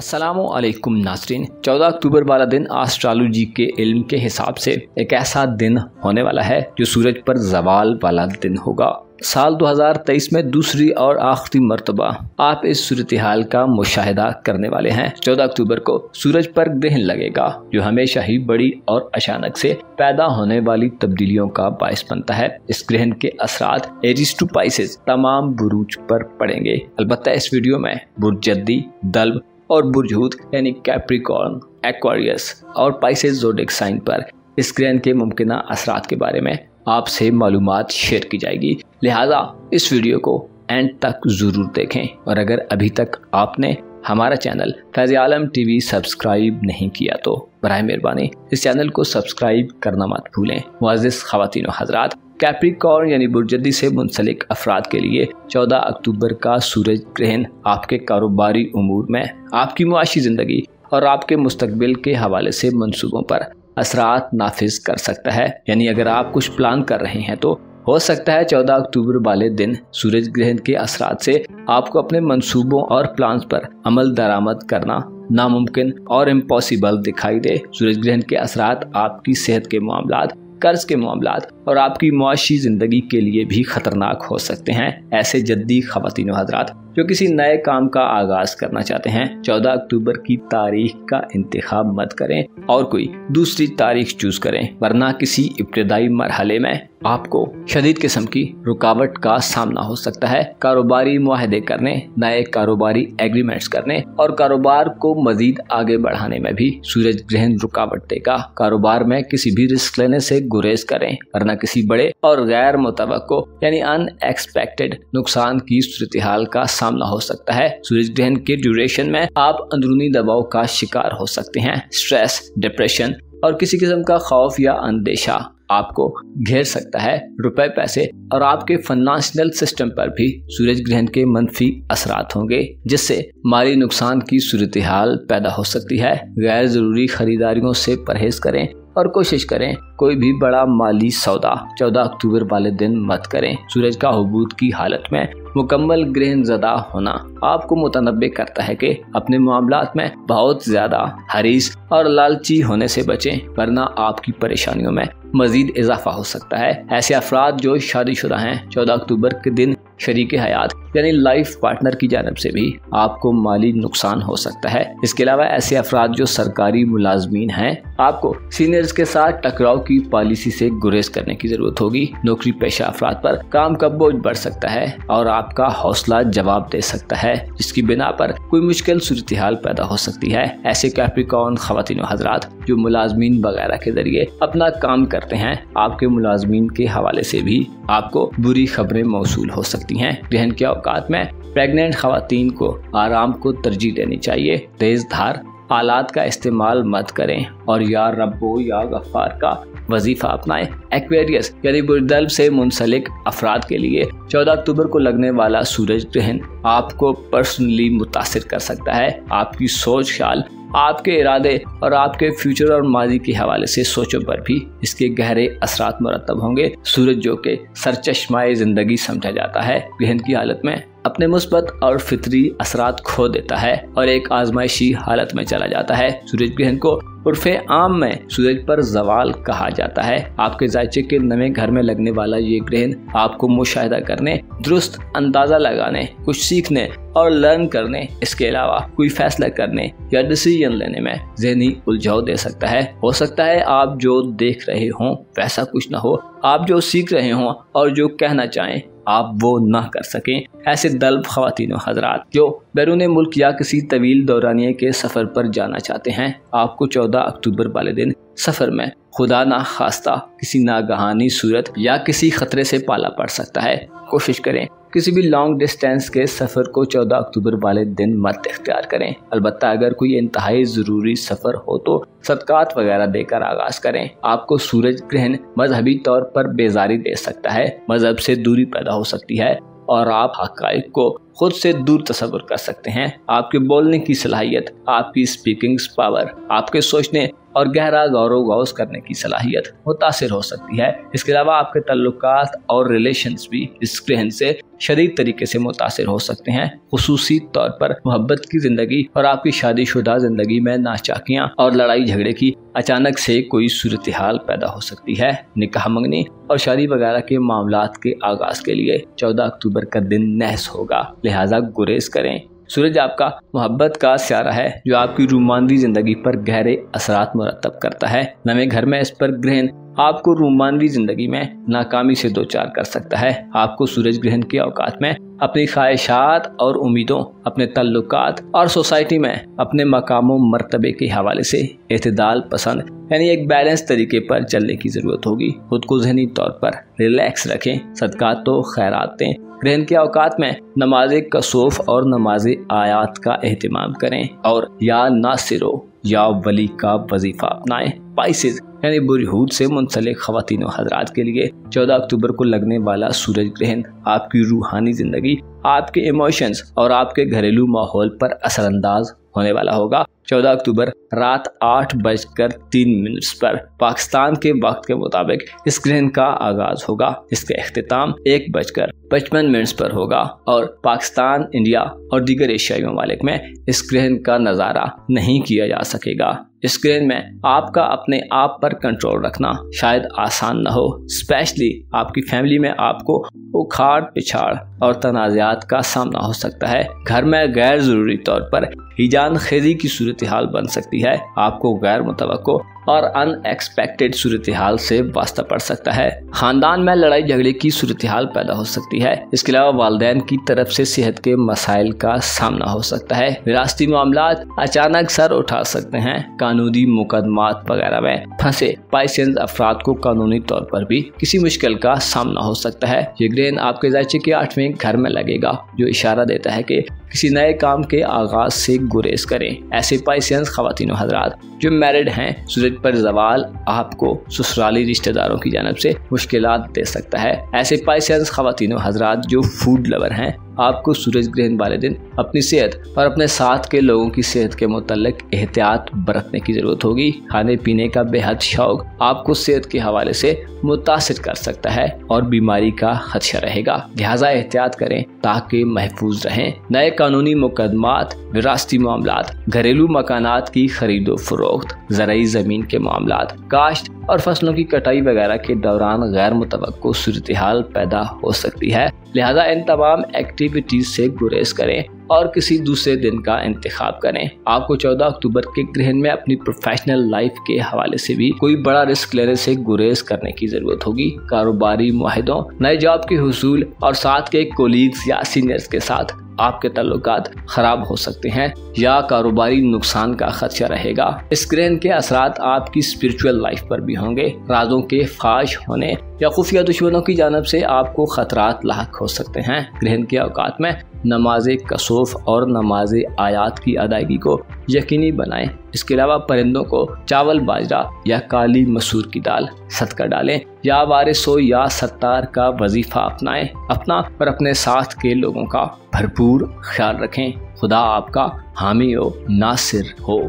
अस्सलामु अलैकुम नाज़रीन। 14 अक्टूबर वाला दिन एस्ट्रोलॉजी के इल्म के हिसाब से एक ऐसा दिन होने वाला है जो सूरज पर ज़वाल वाला दिन होगा। साल 2023 में दूसरी और आखिरी मर्तबा आप इस सूरत-ए-हाल का मुशाहिदा करने वाले हैं। 14 अक्टूबर को सूरज पर ग्रहण लगेगा जो हमेशा ही बड़ी और अचानक से पैदा होने वाली तब्दीलियों का बायस बनता है। इस ग्रहण के असरात एरीज टू पाइसेस तमाम बुरूज पर पड़ेंगे। अलबत्ता इस वीडियो में बुर्ज जद्दी, दल्ब और बुर्ज हूत यानी कैप्रिकॉर्न, एक्वेरियस और पाइसेस ज़ोडिएक साइन पर इस ग्रहण के मुमकिना असरात के बारे में आपसे मालूमात शेयर की जाएगी। लिहाजा इस वीडियो को एंड तक ज़रूर देखें और अगर अभी तक आपने हमारा चैनल फैज़ आलम टीवी सब्सक्राइब नहीं किया तो बराए मेहरबानी इस चैनल को सब्सक्राइब करना मत भूलें। मुअज़्ज़िज़ ख़वातीन व हज़रात, कैप्रिकॉर्न यानी बुर्ज जद्दी से मुंसलिक अफराद के लिए 14 अक्टूबर का सूरज ग्रहण आपके कारोबारी उमूर में, आपकी मुआशी ज़िंदगी और आपके मुस्तकबिल के हवाले से मंसूबों पर असरात नाफिज कर सकता है। यानी अगर आप कुछ प्लान कर रहे हैं तो हो सकता है 14 अक्टूबर वाले दिन सूरज ग्रहण के असरात से आपको अपने मंसूबों और प्लान्स पर अमल दरामद करना नामुमकिन और इम्पॉसिबल दिखाई दे। सूरज ग्रहण के असरात आपकी सेहत के मामलात, कर्ज के मामलात और आपकी मुआशी ज़िंदगी के लिए भी खतरनाक हो सकते हैं। ऐसे जद्दी ख़वातीन व हज़रात जो किसी नए काम का आगाज करना चाहते हैं, 14 अक्टूबर की तारीख का इंतखाब मत करें और कोई दूसरी तारीख चूज करें, वरना किसी इब्तदाई मरहले में आपको शदीद किस्म की रुकावट का सामना हो सकता है। कारोबारी मुआहदे करने, नए कारोबारी एग्रीमेंट्स करने और कारोबार को मजीद आगे बढ़ाने में भी सूरज ग्रहण रुकावट देगा। कारोबार में किसी भी रिस्क लेने से गुरेज करें, वरना किसी बड़े और गैर मुतवक्को यानी अनएक्सपेक्टेड नुकसान की सूरत-ए-हाल का सामना हो सकता है। सूरज ग्रहण के ड्यूरेशन में आप अंदरूनी दबाव का शिकार हो सकते हैं। स्ट्रेस, डिप्रेशन और किसी किस्म का खौफ या अंदेशा आपको घेर सकता है। रुपए, पैसे और आपके फाइनेंशियल सिस्टम पर भी सूरज ग्रहण के मनफी असरात होंगे, जिससे माली नुकसान की सूरत-ए-हाल पैदा हो सकती है। गैर जरूरी खरीदारियों से परहेज करें और कोशिश करें कोई भी बड़ा माली सौदा 14 अक्टूबर वाले दिन मत करें। सूरज का हुबूत की हालत में मुकम्मल ग्रहण ज़दा होना आपको मुतनब्बे करता है कि अपने मामलात में बहुत ज़्यादा हरीस और लालची होने से बचें, वरना आपकी परेशानियों में मजीद इजाफा हो सकता है। ऐसे अफराद जो शादीशुदा हैं, 14 अक्टूबर के दिन शरीक हयात यानी लाइफ पार्टनर की जानब से भी आपको माली नुकसान हो सकता है। इसके अलावा ऐसे अफराद जो सरकारी मुलाजमीन हैं, आपको सीनियर्स के साथ टकराव की पॉलिसी से गुरेज करने की जरूरत होगी। नौकरी पेशा अफराद पर काम का बोझ बढ़ सकता है और आपका हौसला जवाब दे सकता है, जिसकी बिना पर कोई मुश्किल सूरत-ए-हाल पैदा हो सकती है। ऐसे कैप्रिकॉर्न ख़वातीन व हज़रात जो मुलाजमीन वगैरह के जरिए अपना काम करते हैं, आपके मुलाजमीन के हवाले से भी आपको बुरी खबरें मौसूल हो सकती हैं। ग्रहण के औकात में प्रेग्नेंट ख़वातीन को आराम को तरजीह देनी चाहिए। तेज धार आलात का इस्तेमाल मत करें और या रब्बो या गफ्फार का वजीफा अपनाएं। एक्वेरियस यानी बुर्ज से मुंसलिक अफराद के लिए 14 अक्टूबर को लगने वाला सूरज ग्रहण आपको पर्सनली मुतासिर कर सकता है। आपकी सोच ख्याल, आपके इरादे और आपके फ्यूचर और माजी के हवाले से सोचों पर भी इसके गहरे असरात मुरतब होंगे। सूरज जो के सरचश्माए ज़िंदगी समझा जाता है, ग्रहण की हालत में अपने मुस्बत और फितरी असरात खो देता है और एक आजमाइशी हालत में चला जाता है। सूरज ग्रहण को उर्फे आम में सूरज पर ज़वाल कहा जाता है। आपके जायचे के नए घर में लगने वाला ये ग्रहण आपको मुशाहिदा करने, दुरुस्त अंदाज़ा लगाने, कुछ सीखने और लर्न करने, इसके अलावा कोई फैसला करने या डिसीजन लेने में ज़हनी उलझाव दे सकता है। हो सकता है आप जो देख रहे हों वैसा कुछ न हो, आप जो सीख रहे हों और जो कहना चाहें आप वो ना कर सकें। ऐसे दल्ब ख़वातीन व हज़रात जो बैरून मुल्क या किसी तवील दौरानिए के सफ़र पर जाना चाहते हैं, आपको 14 अक्टूबर वाले दिन सफ़र में खुदा ना खास्ता किसी नागहानी सूरत या किसी खतरे से पाला पड़ सकता है। कोशिश करें किसी भी लॉन्ग डिस्टेंस के सफ़र को 14 अक्टूबर वाले दिन मत इख्तियार करें। अलबत्ता अगर कोई इंतहाई ज़रूरी सफ़र हो तो सदकात वगैरह देकर आगाज़ करें। आपको सूरज ग्रहण मजहबी तौर पर बेजारी दे सकता है, मजहब से दूरी पैदा हो सकती है और आप हक़ाइक़ को खुद से दूर तस्वुर कर सकते हैं। आपके बोलने की सलाहियत, आपकी स्पीकिंग पावर, आपके सोचने और गहरा गौरव गौस करने की सलाहियत मुतासिर हो सकती है। इसके अलावा आपके ताल्लुकात और रिलेशंस भी इस ग्रहण से शदीद तरीके से मुतासिर हो सकते हैं। खुसूसी तौर पर मोहब्बत की जिंदगी और आपकी शादीशुदा जिंदगी में नाचाकियाँ और लड़ाई झगड़े की अचानक से कोई सूरत हाल पैदा हो सकती है। निकाह मंगनी और शादी वगैरह के मामलात के आगाज के लिए 14 अक्टूबर का दिन नहस होगा, लिहाजा गुरेज करें। सूरज आपका मोहब्बत का सियारा है जो आपकी रोमानवी जिंदगी पर गहरे असरात मुरतब करता है। नवे घर में इस पर ग्रहण आपको रोमानवी जिंदगी में नाकामी से दो चार कर सकता है। आपको सूरज ग्रहण के औकात में अपनी ख्वाहिशात और उम्मीदों, अपने ताल्लुकात और सोसाइटी में अपने मकामों मर्तबे के हवाले से एतदाल पसंद यानी एक बैलेंस तरीके पर चलने की जरूरत होगी। खुद को ज़हनी तौर पर रिलैक्स रखें, सदकात तो खैरात दें। ग्रहण के औकात में नमाज कसोफ और नमाज आयात का एहतिमाम करें और या नासिरो या वली का वजीफा अपनाएं। पाइसेस यानी बुरहूद से मुंसलिक ख़वातीन व हज़रात के लिए 14 अक्टूबर को लगने वाला सूरज ग्रहण आपकी रूहानी जिंदगी, आपके इमोशंस और आपके घरेलू माहौल पर असरअंदाज होने वाला होगा। 14 अक्टूबर रात 8:03 पर पाकिस्तान के वक्त के मुताबिक इस ग्रहण का आगाज होगा। इसका इख्तिताम 1:55 पर होगा और पाकिस्तान, इंडिया और दीगर एशियाई ममालिक में इस ग्रहण का नज़ारा नहीं किया जा सकेगा। इस ग्रहण में आपका अपने आप पर कंट्रोल रखना शायद आसान न हो, स्पेशली आपकी फैमिली में आपको उखाड़ पिछाड़ और तनाज़ात का सामना हो सकता है। घर में गैर ज़रूरी तौर पर हिजान खेजी की सूरत हाल बन सकती है। आपको गैर मुतवक्को और अनएक्सपेक्टेड सूरत हाल से वास्ता पड़ सकता है। खानदान में लड़ाई झगड़े की सूरत हाल पैदा हो सकती है। इसके अलावा वालिदैन की तरफ से सेहत के मसाइल का सामना हो सकता है। विरासती मामलात अचानक सर उठा सकते हैं। कानूनी मुकदमात वगैरह में फंसे पाइसेंस अफराद को कानूनी तौर पर भी किसी मुश्किल का सामना हो सकता है। ये ग्रहण आपके ज़ायचे के 8वें घर में लगेगा, जो इशारा देता है कि किसी नए काम के आगाज से गुरेज करें। ऐसे पाइसेंस ख़वातीन व हज़रात जो मैरिड हैं, सूरज पर जवाल आपको ससुराली रिश्तेदारों की जानब से मुश्किलात दे सकता है। ऐसे पाइसेंस ख़वातीन व हज़रात जो फूड लवर हैं, आपको सूरज ग्रहण वाले दिन अपनी सेहत और अपने साथ के लोगों की सेहत के मुतल्लिक एहतियात बरतने की ज़रूरत होगी। खाने पीने का बेहद शौक आपको सेहत के हवाले से मुतासिर कर सकता है और बीमारी का खदशा रहेगा, लिहाजा एहतियात करें ताकि महफूज रहें। नए कानूनी मुकदमात, विरासती मामलात, घरेलू मकानात की खरीदो फरोख्त, ज़राई ज़मीन के मामलात, काश्त और फसलों की कटाई वगैरह के दौरान गैर मुतवक्को सूरत हाल पैदा हो सकती है, लिहाजा इन तमाम एक्टिविटीज से गुरेज करें और किसी दूसरे दिन का इंतखाब करें। आपको 14 अक्टूबर के ग्रहण में अपनी प्रोफेशनल लाइफ के हवाले से भी कोई बड़ा रिस्क लेने से गुरेज करने की जरूरत होगी। कारोबारी मुआहिदों, नए जॉब के हुसूल और साथ के कोलीग्स या सीनियर्स के साथ आपके ताल्लुकात खराब हो सकते हैं या कारोबारी नुकसान का खदशा रहेगा। इस ग्रहण के असरात आपकी स्पिरिचुअल लाइफ पर भी होंगे। राजों के फाश होने या खुफिया दुश्मनों की जानब से आपको खतरात लाहक हो सकते हैं। ग्रहण के औकात में नमाज कसोफ और नमाज आयात की अदायगी को यकीनी बनाएं। इसके अलावा परिंदों को चावल, बाजरा या काली मसूर की दाल सदका डालें या वारिसो या सत्तार का वजीफा अपनाएं। अपना और अपने साथ के लोगों का भरपूर ख्याल रखें। खुदा आपका हामी हो, नासिर हो।